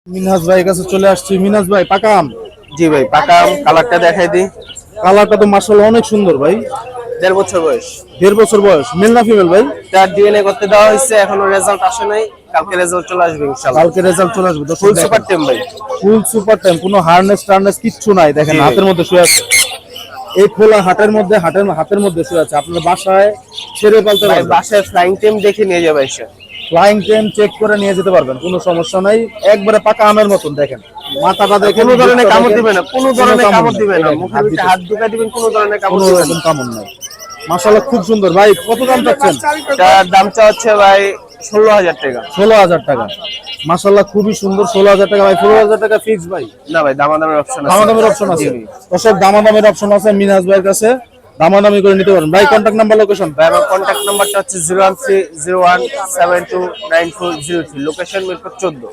মিনহাজ ভাই কাছে চলে আসছি। মিনহাজ ভাই, পাকা আম। জি ভাই, পাকা আম। কালারটা দেখাই দিই। কালারটা তো মাশাআল্লাহ অনেক সুন্দর ভাই। 1.5 বছর বয়স। 1.5 বছর বয়স। মেল না ফিমেল ভাই? তার ডিএনএ করতে দেওয়া হয়েছে, এখনো রেজাল্ট আসে নাই। কালকে রেজাল্ট চলে আসবে ইনশাআল্লাহ। কালকে রেজাল্ট চলে আসবে। দর্শক ফুল দেখেন, সুপার টেম ভাই। ফুল সুপার টাইম, কোনো হার্নেস টার্নেস কিচ্ছু নাই। দেখেন জি ভাই। হাতের মধ্যে শুয়ে আছে। এই খোলা হাটের মধ্যে, হাতের মধ্যে শুয়ে আছে। আপনার বাসায় ছেড়ে পালতে ভাই পারবেন। বাসায় ফ্লাইং টেম দেখে নিয়ে যাবে এসে। ফ্লাইং টেম চেক করে নিয়ে যেতে পারবেন, কোনো সমস্যা নাই। একবারে পাকা আমের মতন। দেখেন মাথাটা দেখেন, কোনো ধরনের বুকটা কামড় দেখেন। দিবে না, কোনো কোনো ধরনের কামড় নাই। দিবে এই না। দেখেন, মুখের ভিতরে দিতেছে। হাত ঢুকাই দিবেন, কোনো ধরনের কামড় কোনো দিবে না। রকম কামড় নাই। মাশাআল্লাহ খুব সুন্দর ভাই। কত দাম চাচ্ছেন? তার দামটা হচ্ছে ভাই 16,000 টাকা। 16,000 টাকা। মাশাআল্লাহ খুবই সুন্দর। 16,000 টাকা ভাই। 16,000 টাকা ফিক্স ভাই? না ভাই, দামাদামের অপশন আছে। দামাদামের অপশন জি আছে। ভাই। দর্শক, দামাদামের অপশন আছে মিনহাজ ভাইয়ের কাছে। দামাদামি করে নিতে পারেন ভাই। Contact number, location? ভাই আমার কন্ট্যাক্ট নাম্বারটা হচ্ছে 01301729403। লোকেশন মিরপুর 14।